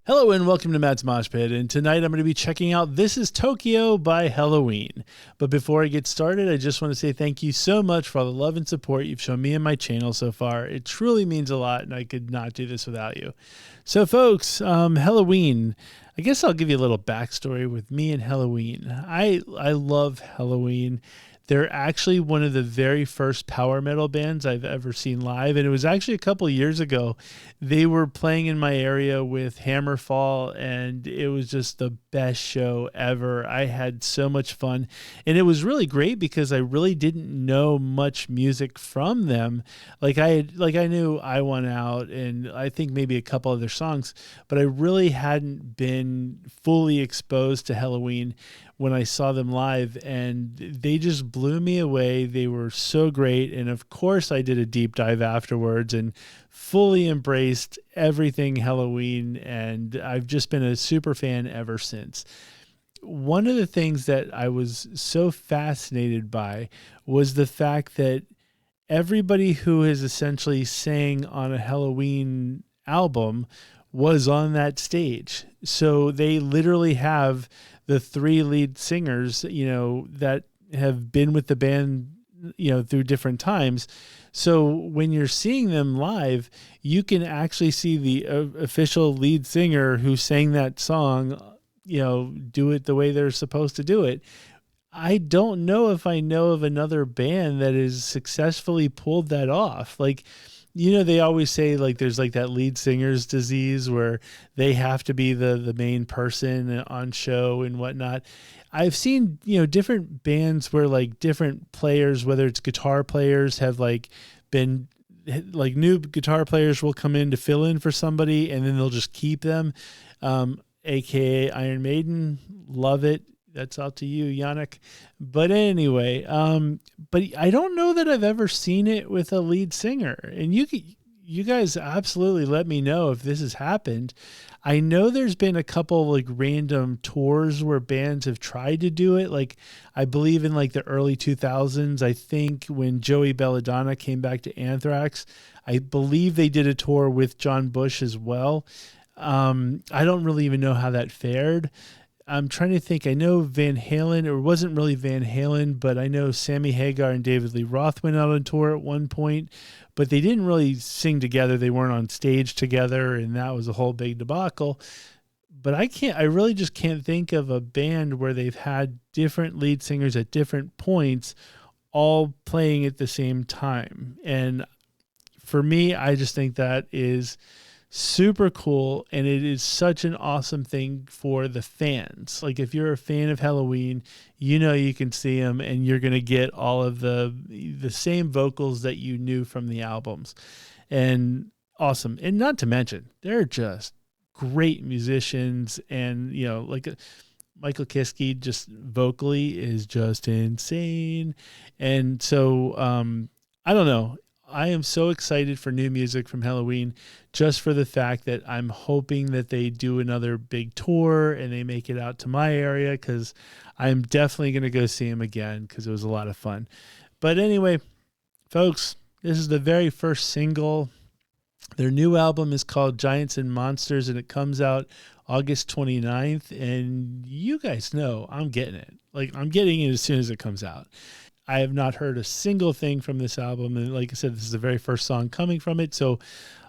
Hello and welcome to Matt's Mosh Pit, and tonight I'm going to be checking out This Is Tokyo by Helloween. But before I get started, I just want to say thank you so much for all the love and support you've shown me and my channel so far. It truly means a lot, and I could not do this without you. So folks, Helloween, I guess I'll give you a little backstory with me and Helloween. I love Helloween. They're actually one of the very first power metal bands I've ever seen live, and it was actually a couple years ago. They were playing in my area with Hammerfall, and it was just the best show ever. I had so much fun, and it was really great because I really didn't know much music from them. I knew I Want Out, and I think maybe a couple other songs, but I really hadn't been fully exposed to Helloween when I saw them live, and they just blew me away. They were so great, and of course I did a deep dive afterwards and fully embraced everything Helloween, and I've just been a super fan ever since. One of the things that I was so fascinated by was the fact that everybody who has essentially sang on a Helloween album was on that stage. So they literally have the three lead singers, that have been with the band, through different times. So when you're seeing them live, you can actually see the official lead singer who sang that song, do it the way they're supposed to do it. I don't know if I know of another band that has successfully pulled that off. They always say there's that lead singer's disease where they have to be the main person on show and whatnot. I've seen, different bands where different players, whether it's guitar players, have been new guitar players will come in to fill in for somebody and then they'll just keep them. AKA Iron Maiden. Love it. That's out to you, Yannick. But anyway, but I don't know that I've ever seen it with a lead singer. And you guys absolutely let me know if this has happened. I know there's been a couple random tours where bands have tried to do it. I believe in the early 2000s, I think when Joey Belladonna came back to Anthrax, I believe they did a tour with John Bush as well. I don't really even know how that fared. I'm trying to think. I know Van Halen, or it wasn't really Van Halen, but I know Sammy Hagar and David Lee Roth went out on tour at one point, but they didn't really sing together. They weren't on stage together, and that was a whole big debacle. But I really just can't think of a band where they've had different lead singers at different points all playing at the same time. And for me, I just think that is super cool, and it is such an awesome thing for the fans. If you're a fan of Helloween, you can see them and you're going to get all of the same vocals that you knew from the albums. And awesome. And not to mention, they're just great musicians, and Michael Kiske just vocally is just insane. And so I don't know. I am so excited for new music from Helloween, just for the fact that I'm hoping that they do another big tour and they make it out to my area, because I'm definitely going to go see them again because it was a lot of fun. But anyway, folks, this is the very first single. Their new album is called Giants and Monsters, and it comes out August 29th. And you guys know I'm getting it. I'm getting it as soon as it comes out. I have not heard a single thing from this album. And like I said, this is the very first song coming from it. So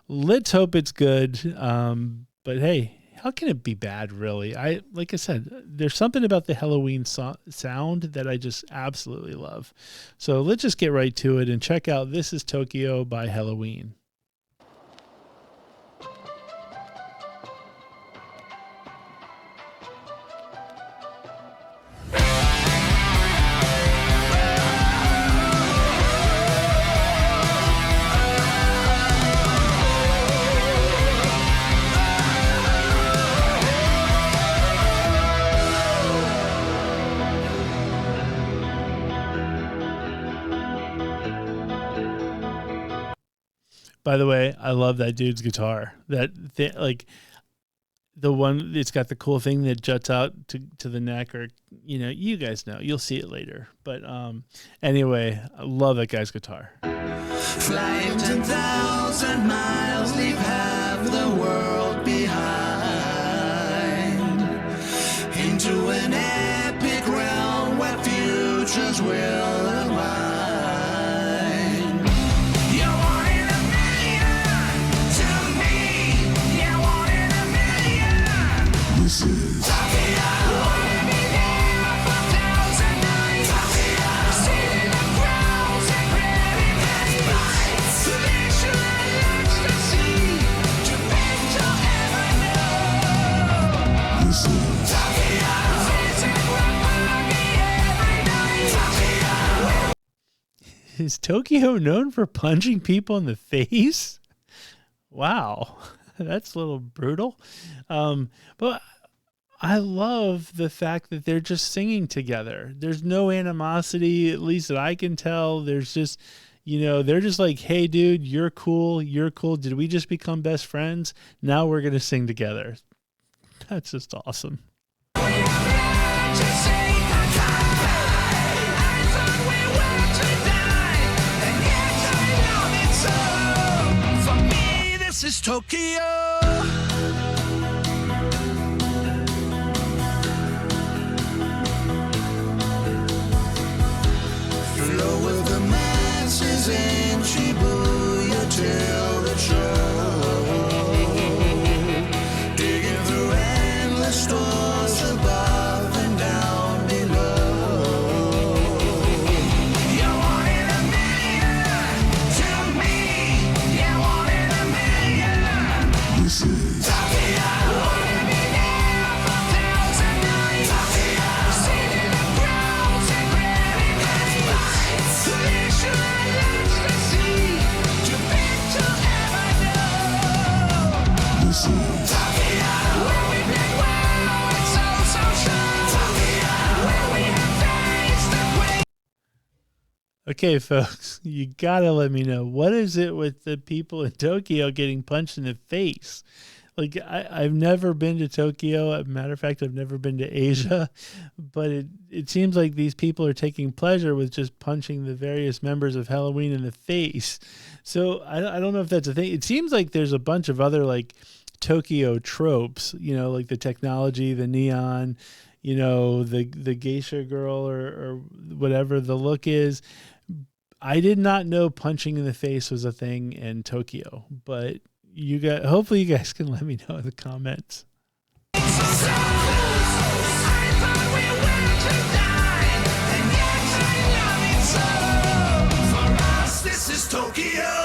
let's hope it's good. But hey, how can it be bad, really? Like I said, there's something about the Helloween sound that I just absolutely love. So let's just get right to it and check out This Is Tokyo by Helloween. By the way, I love that dude's guitar. The one, it's got the cool thing that juts out to the neck, or you guys know. You'll see it later. But anyway, I love that guy's guitar. Flying 10,000 miles, leave half the world behind. Is Tokyo known for punching people in the face? Wow, that's a little brutal. But I love the fact that they're just singing together. There's no animosity, at least that I can tell. There's just, they're just like, hey, dude, you're cool. You're cool. Did we just become best friends? Now we're going to sing together. That's just awesome. This is Tokyo. Flow with the masses in Shibuya till the show. Digging through endless stores above and down below. You wanted a million to me. You wanted a million. This is Tokyo. Wanted me there for 1,000 nights. Tokyo. Sitting in crowds and granny nights. Leisure and ecstasy. Too big to ever know. This is Tokyo. Where we've been well and so sure. Tokyo. Where we have faced the quake. Okay, folks, you gotta let me know, what is it with the people in Tokyo getting punched in the face? Like, I've never been to Tokyo. As a matter of fact, I've never been to Asia, but it seems like these people are taking pleasure with just punching the various members of Helloween in the face. So I don't know if that's a thing. It seems like there's a bunch of other like Tokyo tropes, like the technology, the neon, the geisha girl or whatever the look is. I did not know punching in the face was a thing in Tokyo, but hopefully you guys can let me know in the comments. This is Tokyo.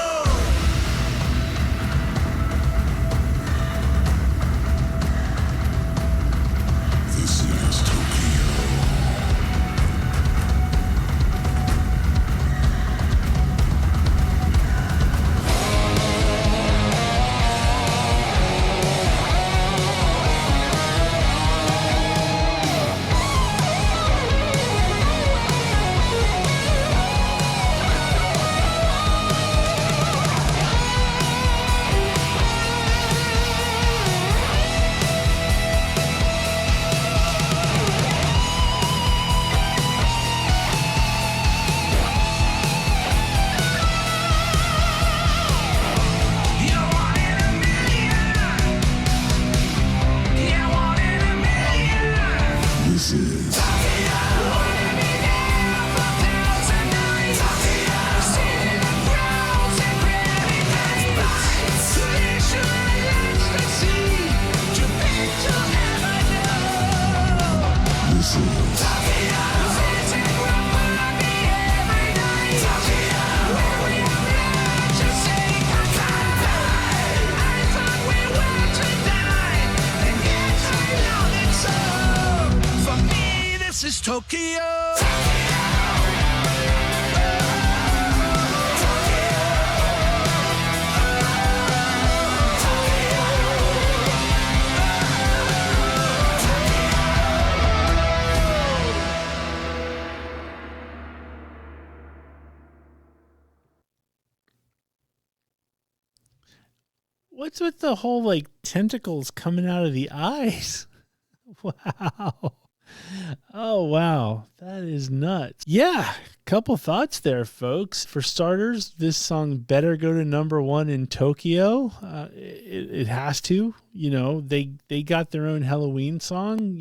This is Tokyo. Tokyo. What's with the whole like tentacles coming out of the eyes? Wow. Oh, wow. That is nuts. Yeah. Couple thoughts there, folks. For starters, this song better go to #1 in Tokyo. It has to, they got their own Helloween song.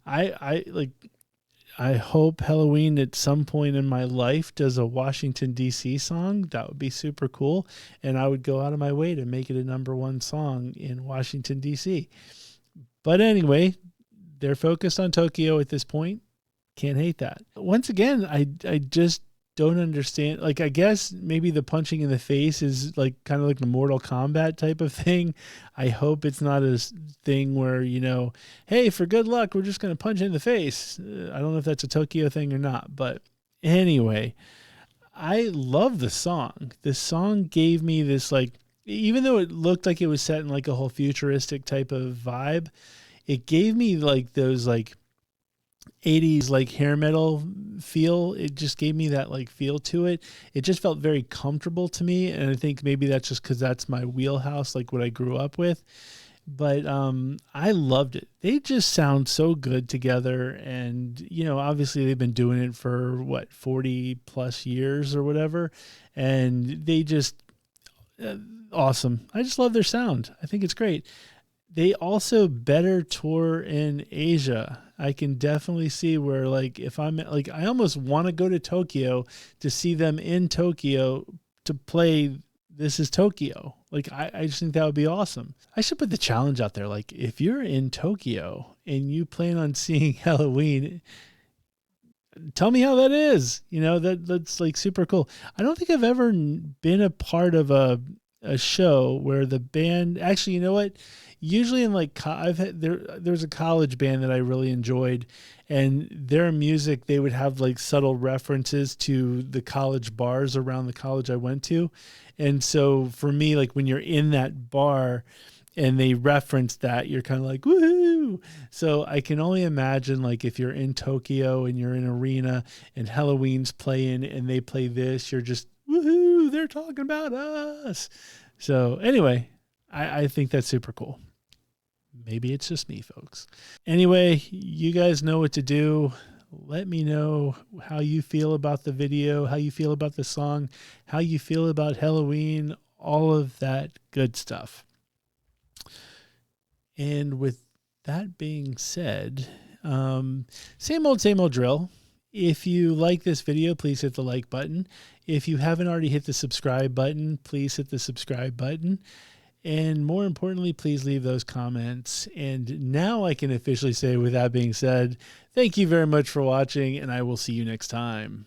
I hope Helloween at some point in my life does a Washington, D.C. song. That would be super cool. And I would go out of my way to make it a #1 song in Washington, D.C. But anyway, they're focused on Tokyo at this point. Can't hate that. Once again, I just don't understand. Like, I guess maybe the punching in the face is like kind of like the Mortal Kombat type of thing. I hope it's not a thing where, hey, for good luck, we're just going to punch in the face. I don't know if that's a Tokyo thing or not. But anyway, I love the song. The song gave me this, like, even though it looked like it was set in like a whole futuristic type of vibe, it gave me like those like 80s like hair metal feel. It just gave me that like feel to it. It just felt very comfortable to me, and I think maybe that's just because that's my wheelhouse, like what I grew up with. But I loved it. They just sound so good together, and obviously they've been doing it for what, 40 plus years or whatever, and they just awesome. I just love their sound. I think it's great. They also better tour in Asia. I can definitely see where, like, if I'm like, I almost want to go to Tokyo to see them in Tokyo to play This Is Tokyo. Like, I just think that would be awesome. I should put the challenge out there. Like, if you're in Tokyo and you plan on seeing Helloween, tell me how that is. That's like super cool. I don't think I've ever been a part of a show where the band, actually, you know what? Usually in like, there's a college band that I really enjoyed, and their music, they would have like subtle references to the college bars around the college I went to. And so for me, like when you're in that bar and they reference that, you're kind of like, woohoo. So I can only imagine, like, if you're in Tokyo and you're in an arena and Helloween's playing and they play this, you're just, woohoo, they're talking about us. So anyway, I think that's super cool. Maybe it's just me, folks. Anyway, you guys know what to do. Let me know how you feel about the video, how you feel about the song, how you feel about Helloween, all of that good stuff. And with that being said, same old drill. If you like this video, please hit the like button. If you haven't already hit the subscribe button, please hit the subscribe button. And more importantly, please leave those comments. And now I can officially say, with that being said, thank you very much for watching, and I will see you next time.